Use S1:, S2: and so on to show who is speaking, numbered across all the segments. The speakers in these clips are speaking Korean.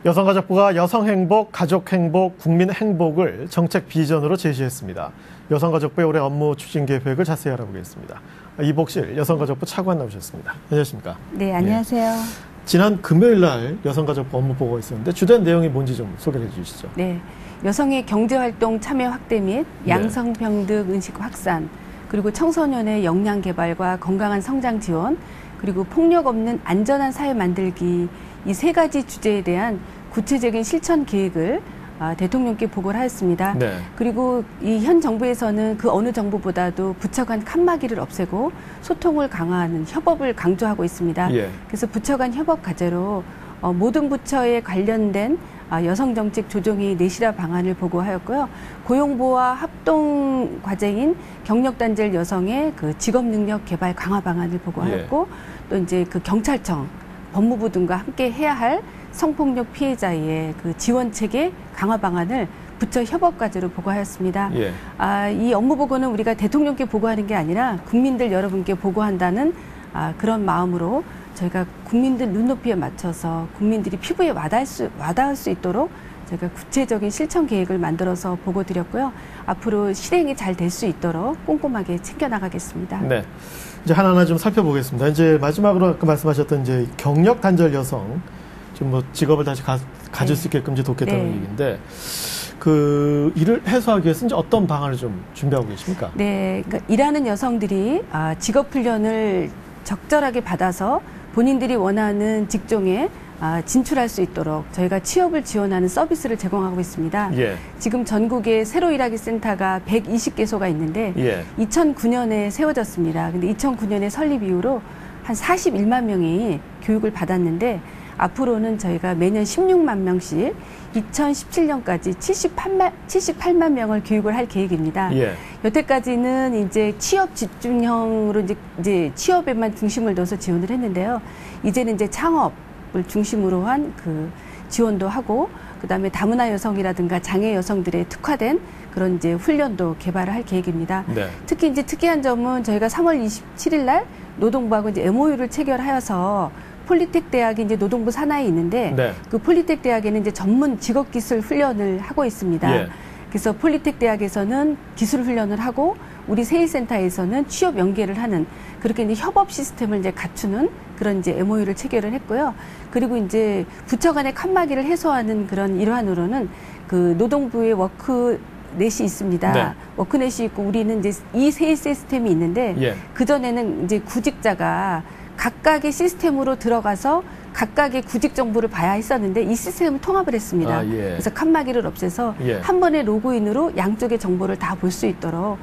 S1: 여성가족부가 여성행복, 가족행복, 국민행복을 정책 비전으로 제시했습니다. 여성가족부의 올해 업무 추진 계획을 자세히 알아보겠습니다. 이복실 여성가족부 차관 나오셨습니다. 안녕하십니까?
S2: 네, 안녕하세요.
S1: 지난 금요일 날 여성가족부 업무보고가 있었는데 주된 내용이 뭔지 좀 소개해 주시죠.
S2: 네, 여성의 경제활동 참여 확대 및 양성평등 인식 확산, 그리고 청소년의 역량 개발과 건강한 성장 지원, 그리고 폭력 없는 안전한 사회 만들기, 이 세 가지 주제에 대한 구체적인 실천 계획을 대통령께 보고를 하였습니다. 네. 그리고 이 현 정부에서는 그 어느 정부보다도 부처 간 칸막이를 없애고 소통을 강화하는 협업을 강조하고 있습니다. 예. 그래서 부처 간 협업 과제로 모든 부처에 관련된 여성정책 조정회의 내실화 방안을 보고하였고요. 고용보와 합동 과제인 경력단절 여성의 그 직업능력 개발 강화 방안을 보고하였고, 또 이제 그 경찰청, 법무부 등과 함께 해야 할 성폭력 피해자의 그 지원 체계 강화 방안을 부처 협업 과제로 보고하였습니다. 예. 이 업무 보고는 우리가 대통령께 보고하는 게 아니라 국민들 여러분께 보고한다는 그런 마음으로 저희가 국민들 눈높이에 맞춰서 국민들이 피부에 와닿을 수 있도록 저희가 구체적인 실천 계획을 만들어서 보고 드렸고요. 앞으로 실행이 잘 될 수 있도록 꼼꼼하게 챙겨나가겠습니다.
S1: 네. 이제 하나하나 좀 살펴보겠습니다. 이제 마지막으로 아까 말씀하셨던 이제 경력 단절 여성, 좀 뭐 직업을 다시 가질 수 있게끔 이제 돕겠다는 얘기인데, 그 일을 해소하기 위해서 이제 어떤 방안을 좀 준비하고 계십니까?
S2: 네, 그러니까 일하는 여성들이 직업 훈련을 적절하게 받아서 본인들이 원하는 직종에 진출할 수 있도록 저희가 취업을 지원하는 서비스를 제공하고 있습니다. 예. 지금 전국에 새로 일하기 센터가 120개소가 있는데 2009년에 세워졌습니다. 근데 2009년에 설립 이후로 한 41만 명이 교육을 받았는데, 앞으로는 저희가 매년 16만 명씩 2017년까지 78만 명을 교육을 할 계획입니다. 예. 여태까지는 이제 취업 집중형으로 이제 취업에만 중심을 둬서 지원을 했는데요. 이제는 이제 창업을 중심으로 한 그 지원도 하고, 그다음에 다문화 여성이라든가 장애 여성들의 특화된 그런 이제 훈련도 개발을 할 계획입니다. 네. 특히 이제 특이한 점은 저희가 3월 27일 날 노동부하고 이제 MOU를 체결하여서 폴리텍 대학이 이제 노동부 산하에 있는데, 그 폴리텍 대학에는 이제 전문 직업기술 훈련을 하고 있습니다. 예. 그래서 폴리텍 대학에서는 기술 훈련을 하고 우리 세일센터에서는 취업 연계를 하는, 그렇게 이제 협업 시스템을 이제 갖추는 그런 이제 MOU를 체결을 했고요. 그리고 이제 부처 간의 칸막이를 해소하는 그런 일환으로는 그 노동부의 워크넷이 있습니다. 네. 워크넷이 있고 우리는 이제 이 세일 시스템이 있는데, 그전에는 이제 구직자가 각각의 시스템으로 들어가서 각각의 구직 정보를 봐야 했었는데 이 시스템을 통합을 했습니다. 그래서 칸막이를 없애서 한 번의 로그인으로 양쪽의 정보를 다 볼 수 있도록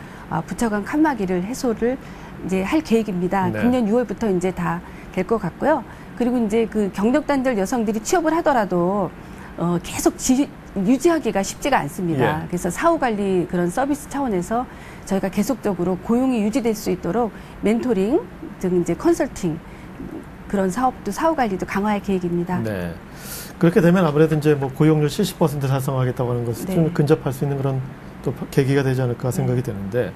S2: 부처 간 칸막이를 해소를 이제 할 계획입니다. 네. 금년 6월부터 이제 다 될 것 같고요. 그리고 이제 그 경력 단절 여성들이 취업을 하더라도 계속 유지하기가 쉽지가 않습니다. 그래서 사후 관리 그런 서비스 차원에서 저희가 계속적으로 고용이 유지될 수 있도록 멘토링 등 이제 컨설팅 그런 사업도 사후 관리도 강화할 계획입니다.
S1: 네. 그렇게 되면 아무래도 이제 뭐 고용률 70% 달성하겠다고 하는 것을 좀 근접할 수 있는 그런 또 계기가 되지 않을까 생각이 되는데,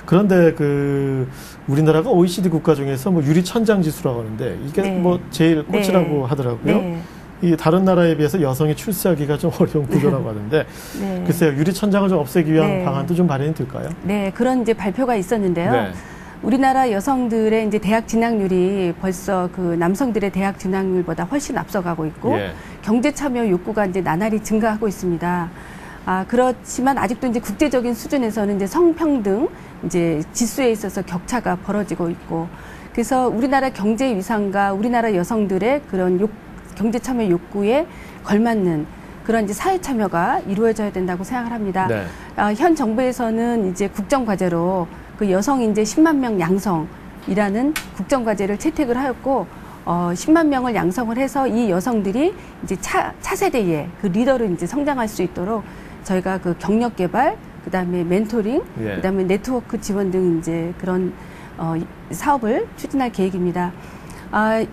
S1: 그런데 그 우리나라가 OECD 국가 중에서 뭐 유리천장 지수라고 하는데 이게 뭐 제일 꽃이라고 하더라고요. 이 다른 나라에 비해서 여성이 출세하기가 좀 어려운 구조라고 하는데, 글쎄요, 유리천장을 좀 없애기 위한 방안도 좀 마련이 될까요? 네,
S2: 그런 이제 발표가 있었는데요. 우리나라 여성들의 이제 대학 진학률이 벌써 그 남성들의 대학 진학률보다 훨씬 앞서가고 있고, 경제 참여 욕구가 이제 나날이 증가하고 있습니다. 그렇지만 아직도 이제 국제적인 수준에서는 이제 성평등 이제 지수에 있어서 격차가 벌어지고 있고, 그래서 우리나라 경제 위상과 우리나라 여성들의 그런 경제 참여 욕구에 걸맞는 그런 이제 사회 참여가 이루어져야 된다고 생각을 합니다. 네. 현 정부에서는 이제 국정 과제로 그 여성 인재 10만 명 양성이라는 국정 과제를 채택을 하였고, 10만 명을 양성을 해서 이 여성들이 이제 차세대의 그 리더로 이제 성장할 수 있도록 저희가 그 경력 개발, 그다음에 멘토링, 그다음에 네트워크 지원 등 이제 그런 사업을 추진할 계획입니다.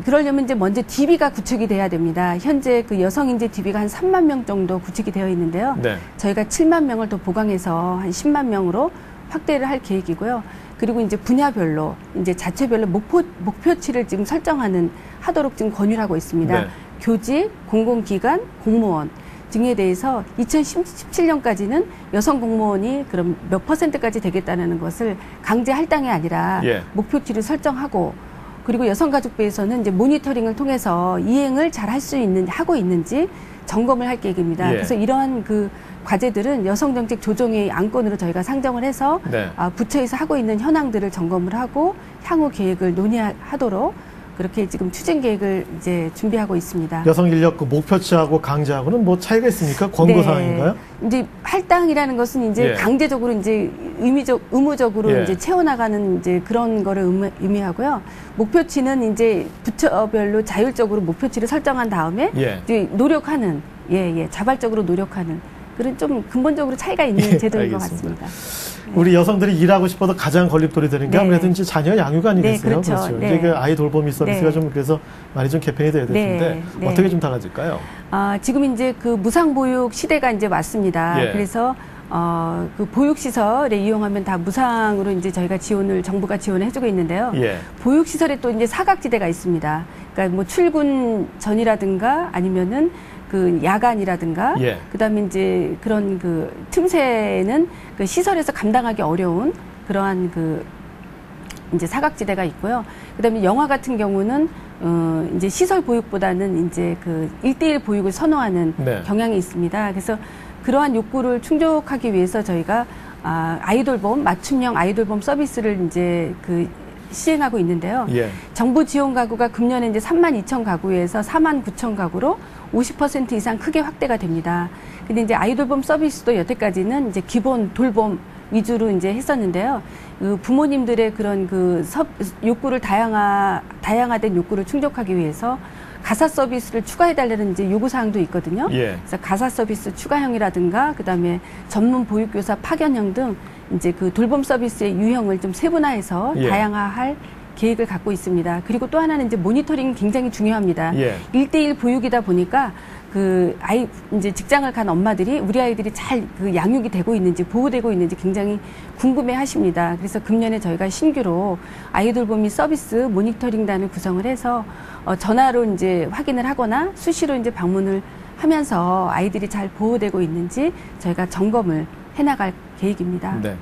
S2: 그러려면 이제 먼저 DB가 구축이 돼야 됩니다. 현재 그 여성 인재 DB가 한 3만 명 정도 구축이 되어 있는데요. 저희가 7만 명을 더 보강해서 한 10만 명으로 확대를 할 계획이고요. 그리고 이제 분야별로 이제 자체별로 목표치를 지금 설정하는 하도록 지금 권유를 하고 있습니다. 교직, 공공기관, 공무원 등에 대해서 2017년까지는 여성 공무원이 그럼 몇 %까지 되겠다는 것을 강제 할당이 아니라
S1: 예.
S2: 목표치를 설정하고, 그리고 여성가족부에서는 이제 모니터링을 통해서 이행을 잘 하고 있는지 점검을 할 계획입니다.
S1: 예.
S2: 그래서 이러한 그 과제들은 여성정책 조정회의 안건으로 저희가 상정을 해서
S1: 네.
S2: 부처에서 하고 있는 현황들을 점검을 하고 향후 계획을 논의하도록 그렇게 지금 추진 계획을 이제 준비하고 있습니다.
S1: 여성 인력 그 목표치하고 강제하고는 뭐 차이가 있습니까? 권고 사항인가요?
S2: 이제 할당이라는 것은 이제
S1: 예.
S2: 강제적으로 이제 의무적으로
S1: 예.
S2: 이제 채워나가는 이제 그런 거를 의미하고요. 목표치는 이제 부처별로 자율적으로 목표치를 설정한 다음에
S1: 예.
S2: 이제 노력하는, 자발적으로 노력하는 그런 좀 근본적으로 차이가 있는 제도인 것 같습니다.
S1: 우리 여성들이 일하고 싶어도 가장 걸림돌이 되는 게
S2: 네.
S1: 아무래도 이제 자녀 양육 아니겠어요?
S2: 네, 그렇죠. 네.
S1: 이제 그 아이 돌보미 서비스가
S2: 네.
S1: 좀 그래서 많이 좀 개편이 돼야 되는데
S2: 네.
S1: 어떻게 좀 달라질까요?
S2: 지금 이제 그 무상보육 시대가 이제 왔습니다.
S1: 예.
S2: 그래서 그 보육시설에 이용하면 다 무상으로 이제 저희가 정부가 지원을 해주고 있는데요.
S1: 예.
S2: 보육시설에 또 이제 사각지대가 있습니다. 그러니까 뭐 출근 전이라든가 아니면은 그 야간이라든가,
S1: 예.
S2: 그다음에 이제 그런 그 틈새는 그 시설에서 감당하기 어려운 그러한 그 이제 사각지대가 있고요. 그다음에 영화 같은 경우는 이제 시설 보육보다는 이제 그 1:1 보육을 선호하는
S1: 네.
S2: 경향이 있습니다. 그래서 그러한 욕구를 충족하기 위해서 저희가 아이돌봄, 맞춤형 아이돌봄 서비스를 이제 그 시행하고 있는데요.
S1: 예.
S2: 정부 지원 가구가 금년에 이제 32,000 가구에서 49,000 가구로 50% 이상 크게 확대가 됩니다. 근데 이제 아이돌봄 서비스도 여태까지는 이제 기본 돌봄 위주로 이제 했었는데요. 그 부모님들의 그런 그 욕구를 다양화된 욕구를 충족하기 위해서 가사 서비스를 추가해달라는 이제 요구사항도 있거든요.
S1: 예.
S2: 그래서 가사 서비스 추가형이라든가, 그 다음에 전문 보육교사 파견형 등 이제 그 돌봄 서비스의 유형을 좀 세분화해서
S1: 예.
S2: 다양화할 계획을 갖고 있습니다. 그리고 또 하나는 이제 모니터링이 굉장히 중요합니다.
S1: 예.
S2: 1:1 보육이다 보니까 그 이제 직장을 간 엄마들이 우리 아이들이 잘 그 양육이 되고 있는지 보호되고 있는지 굉장히 궁금해 하십니다. 그래서 금년에 저희가 신규로 아이돌봄이 서비스 모니터링단을 구성을 해서 전화로 이제 확인을 하거나 수시로 이제 방문을 하면서 아이들이 잘 보호되고 있는지 저희가 점검을 해나갈 계획입니다.
S1: 네.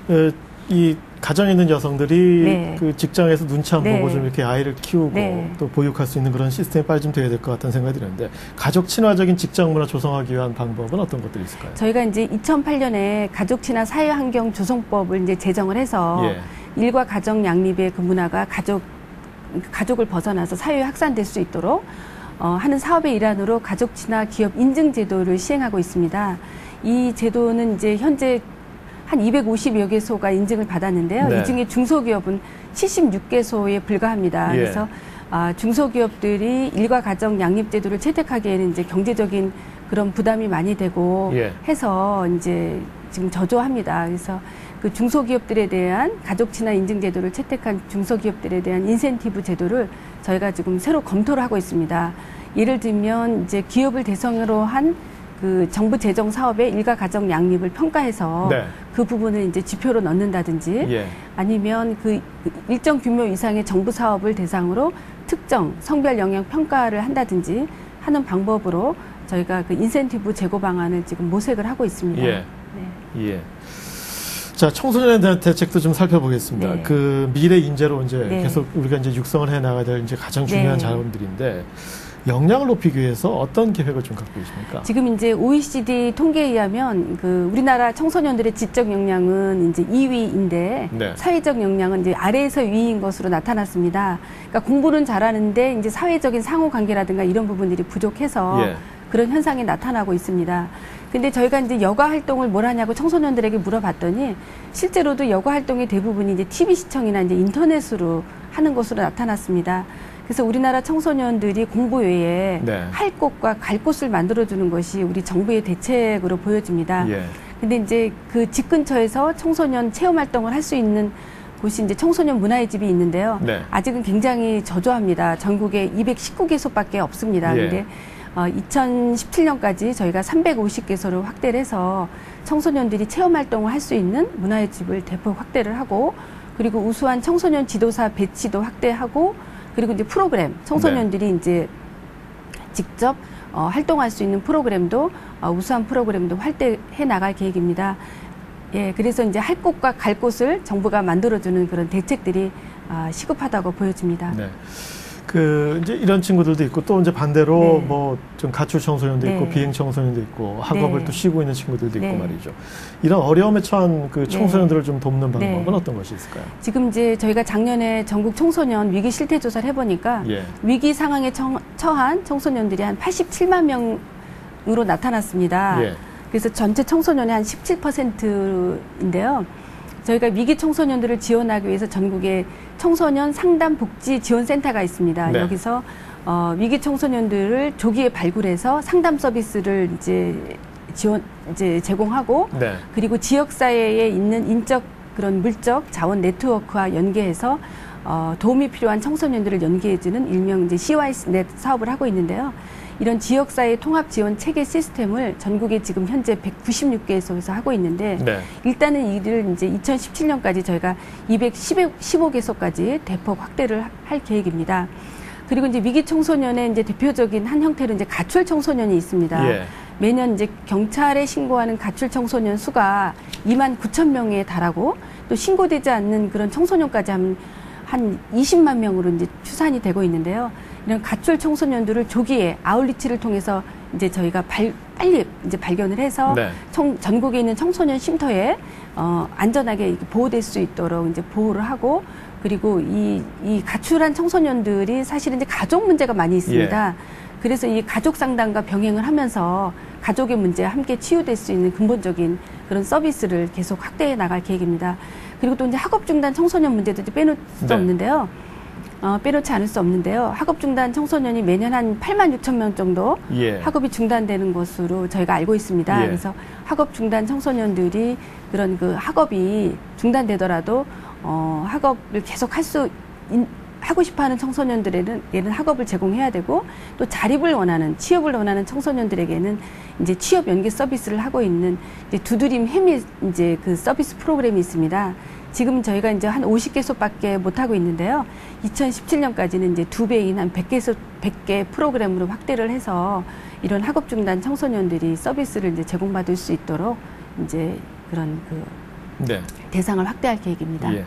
S2: 네.
S1: 이 가정에 있는 여성들이
S2: 네.
S1: 그 직장에서 눈치 안
S2: 네.
S1: 보고 좀 이렇게 아이를 키우고
S2: 네.
S1: 또 보육할 수 있는 그런 시스템이 빨리 좀 돼야 될 것 같다는 생각이 드는데 가족 친화적인 직장 문화 조성하기 위한 방법은 어떤 것들이 있을까요?
S2: 저희가 이제 2008년에 가족 친화 사회 환경 조성법을 이제 제정을 해서
S1: 예.
S2: 일과 가정 양립의 그 문화가 가족을 벗어나서 사회에 확산될 수 있도록 하는 사업의 일환으로 가족 친화 기업 인증 제도를 시행하고 있습니다. 이 제도는 이제 현재 한 250여 개소가 인증을 받았는데요.
S1: 네.
S2: 이 중에 중소기업은 76개소에 불과합니다.
S1: 예.
S2: 그래서 중소기업들이 일과 가정 양립 제도를 채택하기에는 이제 경제적인 그런 부담이 많이 되고
S1: 예.
S2: 해서 이제 지금 저조합니다. 그래서 그 중소기업들에 대한 가족 친화 인증 제도를 채택한 중소기업들에 대한 인센티브 제도를 저희가 지금 새로 검토를 하고 있습니다. 예를 들면 이제 기업을 대상으로 한 그 정부 재정 사업의 일가 가정 양립을 평가해서
S1: 네.
S2: 그 부분을 이제 지표로 넣는다든지
S1: 예.
S2: 아니면 그 일정 규모 이상의 정부 사업을 대상으로 특정 성별 영역 평가를 한다든지 하는 방법으로 저희가 그 인센티브 제고 방안을 지금 모색을 하고 있습니다.
S1: 예.
S2: 네.
S1: 예. 자, 청소년에 대한 대책도 좀 살펴보겠습니다.
S2: 네.
S1: 그 미래 인재로 이제
S2: 네.
S1: 계속 우리가 이제 육성을 해 나가야 될 이제 가장 중요한
S2: 네.
S1: 자원들인데 역량을 높이기 위해서 어떤 계획을 좀 갖고 계십니까?
S2: 지금 이제 OECD 통계에 의하면 그 우리나라 청소년들의 지적 역량은 이제 2위인데
S1: 네.
S2: 사회적 역량은 이제 아래에서 위인 것으로 나타났습니다. 그러니까 공부는 잘하는데 이제 사회적인 상호 관계라든가 이런 부분들이 부족해서
S1: 예.
S2: 그런 현상이 나타나고 있습니다. 근데 저희가 이제 여가 활동을 뭘 하냐고 청소년들에게 물어봤더니 실제로도 여가 활동의 대부분이 이제 TV 시청이나 이제 인터넷으로 하는 것으로 나타났습니다. 그래서 우리나라 청소년들이 공부 외에
S1: 네.
S2: 할 곳과 갈 곳을 만들어주는 것이 우리 정부의 대책으로 보여집니다.
S1: 예.
S2: 근데 이제 그 집 근처에서 청소년 체험 활동을 할 수 있는 곳이 이제 청소년 문화의 집이 있는데요.
S1: 네.
S2: 아직은 굉장히 저조합니다. 전국에 219개소밖에 없습니다.
S1: 예.
S2: 근데 2017년까지 저희가 350개소를 확대를 해서 청소년들이 체험 활동을 할 수 있는 문화의 집을 대폭 확대를 하고 그리고 우수한 청소년 지도사 배치도 확대하고 그리고 이제 프로그램 청소년들이 이제 직접 활동할 수 있는 프로그램도 우수한 프로그램도 확대해 나갈 계획입니다. 예, 그래서 이제 할 곳과 갈 곳을 정부가 만들어주는 그런 대책들이 시급하다고 보여집니다.
S1: 네. 이제 이런 친구들도 있고 또 이제 반대로
S2: 네.
S1: 뭐 좀 가출 청소년도
S2: 네.
S1: 있고 비행 청소년도 있고 학업을
S2: 네.
S1: 또 쉬고 있는 친구들도 있고
S2: 네.
S1: 말이죠. 이런 어려움에 처한 그 청소년들을 좀 돕는 방법은
S2: 네.
S1: 어떤 것이 있을까요?
S2: 지금 이제 저희가 작년에 전국 청소년 위기 실태 조사를 해보니까
S1: 예.
S2: 위기 상황에 처한 청소년들이 한 87만 명으로 나타났습니다.
S1: 예.
S2: 그래서 전체 청소년의 한 17%인데요. 저희가 위기 청소년들을 지원하기 위해서 전국에 청소년 상담 복지 지원센터가 있습니다.
S1: 네.
S2: 여기서 위기 청소년들을 조기에 발굴해서 상담 서비스를 이제 제공하고
S1: 네.
S2: 그리고 지역 사회에 있는 인적 그런 물적 자원 네트워크와 연계해서 도움이 필요한 청소년들을 연계해주는 일명 이제 CYNet 사업을 하고 있는데요. 이런 지역사회 통합 지원 체계 시스템을 전국에 지금 현재 196개소에서 하고 있는데
S1: 네.
S2: 일단은 이를 이제 2017년까지 저희가 215개소까지 대폭 확대를 할 계획입니다. 그리고 이제 위기 청소년의 이제 대표적인 한 형태로 이제 가출 청소년이 있습니다.
S1: 예.
S2: 매년 이제 경찰에 신고하는 가출 청소년 수가 2만 9천 명에 달하고 또 신고되지 않는 그런 청소년까지 한 20만 명으로 이제 추산이 되고 있는데요. 이런 가출 청소년들을 조기에 아웃리치를 통해서 이제 저희가 빨리 이제 발견을 해서
S1: 네.
S2: 전국에 있는 청소년 쉼터에 안전하게 보호될 수 있도록 이제 보호를 하고 그리고 이 가출한 청소년들이 사실은 이제 가족 문제가 많이 있습니다.
S1: 예.
S2: 그래서 이 가족 상담과 병행을 하면서 가족의 문제와 함께 치유될 수 있는 근본적인 그런 서비스를 계속 확대해 나갈 계획입니다. 그리고 또 이제 학업 중단 청소년 문제도 이제 빼놓을 수 없는데요. 빼놓지 않을 수 없는데요. 학업 중단 청소년이 매년 한 8만 6천 명 정도
S1: 예.
S2: 학업이 중단되는 것으로 저희가 알고 있습니다.
S1: 예.
S2: 그래서 학업 중단 청소년들이 그런 그 학업이 중단되더라도 학업을 계속 하고 싶어하는 청소년들에게는 학업을 제공해야 되고 또 자립을 원하는 취업을 원하는 청소년들에게는 이제 취업 연계 서비스를 하고 있는 이제 두드림 해미 이제 그 서비스 프로그램이 있습니다. 지금 저희가 이제 한 50개소밖에 못 하고 있는데요. 2017년까지는 이제 2배인 한 100개 프로그램으로 확대를 해서 이런 학업 중단 청소년들이 서비스를 이제 제공받을 수 있도록 이제 그런
S1: 네.
S2: 대상을 확대할 계획입니다.
S1: 예.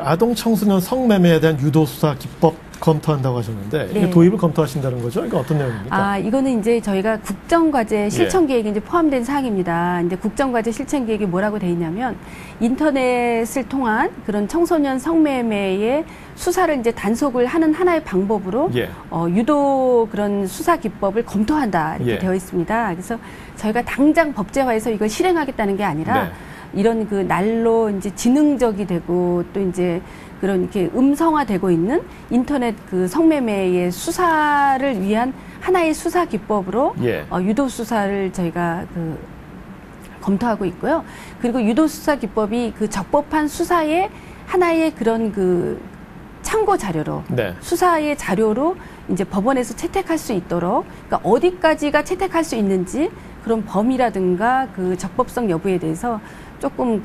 S1: 아동 청소년 성매매에 대한 유도 수사 기법 검토한다고 하셨는데 이게
S2: 네.
S1: 도입을 검토하신다는 거죠? 이거 어떤 내용입니까?
S2: 이거는 이제 저희가 국정과제 실천 계획에 이제 포함된 사항입니다. 이제 국정과제 실천 계획이 뭐라고 돼 있냐면 인터넷을 통한 그런 청소년 성매매의 수사를 이제 단속을 하는 하나의 방법으로
S1: 예.
S2: 유도 그런 수사 기법을 검토한다 이렇게
S1: 예.
S2: 되어 있습니다. 그래서 저희가 당장 법제화해서 이걸 실행하겠다는 게 아니라
S1: 네.
S2: 이런 그 날로 이제 지능적이 되고 또 이제 그런 이렇게 음성화되고 있는 인터넷 그 성매매의 수사를 위한 하나의 수사 기법으로
S1: 예.
S2: 유도 수사를 저희가 검토하고 있고요. 그리고 유도 수사 기법이 그 적법한 수사의 하나의 그런 그 참고 자료로
S1: 네.
S2: 수사의 자료로 이제 법원에서 채택할 수 있도록 그러니까 어디까지가 채택할 수 있는지 그런 범위라든가 그 적법성 여부에 대해서 조금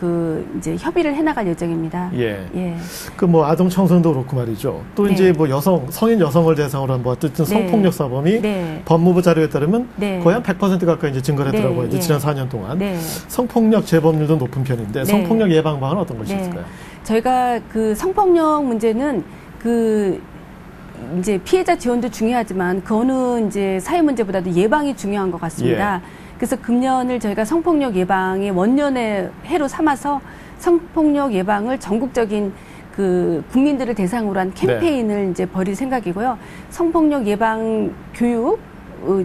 S2: 이제 협의를 해나갈 예정입니다.
S1: 예.
S2: 예.
S1: 아동 청소년도 그렇고 말이죠. 또
S2: 네.
S1: 이제 성인 여성을 대상으로 한 어쨌든
S2: 네.
S1: 성폭력 사범이
S2: 네.
S1: 법무부 자료에 따르면
S2: 네.
S1: 거의 한 100% 가까이 이제 증가를 했더라고요.
S2: 네.
S1: 이제
S2: 예.
S1: 지난 4년 동안.
S2: 네.
S1: 성폭력 재범률도 높은 편인데
S2: 네.
S1: 성폭력 예방 방안은 어떤 것이
S2: 네.
S1: 있을까요?
S2: 저희가 그 성폭력 문제는 이제 피해자 지원도 중요하지만 그 어느 이제 사회 문제보다도 예방이 중요한 것 같습니다. 그래서 금년을 저희가 성폭력 예방의 원년의 해로 삼아서 성폭력 예방을 전국적인 그 국민들을 대상으로 한 캠페인을 이제 벌일 생각이고요. 성폭력 예방 교육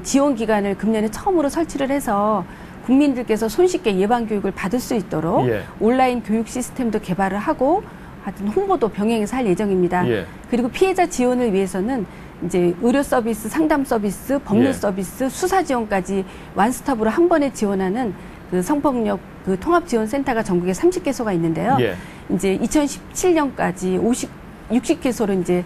S2: 지원 기관을 금년에 처음으로 설치를 해서 국민들께서 손쉽게 예방 교육을 받을 수 있도록 온라인 교육 시스템도 개발을 하고 하여튼 홍보도 병행해서 할 예정입니다. 그리고 피해자 지원을 위해서는 이제 의료 서비스, 상담 서비스, 법률 서비스, 수사 지원까지 완스톱으로 한 번에 지원하는 그 성폭력 그 통합 지원 센터가 전국에 30개소가 있는데요. 이제 2017년까지 60개소로 이제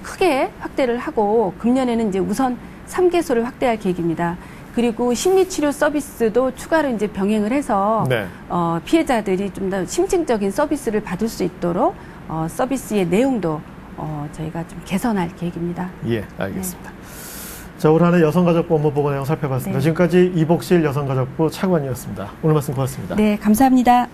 S2: 크게 확대를 하고 금년에는 이제 우선 3개소를 확대할 계획입니다. 그리고 심리치료 서비스도 추가로 이제 병행을 해서 피해자들이 좀 더 심층적인 서비스를 받을 수 있도록 서비스의 내용도 저희가 좀 개선할 계획입니다.
S1: 예, 알겠습니다. 자, 올 한해 여성가족부 업무 보고 내용 살펴봤습니다.
S2: 네.
S1: 지금까지 이복실 여성가족부 차관이었습니다. 오늘 말씀 고맙습니다.
S3: 네, 감사합니다.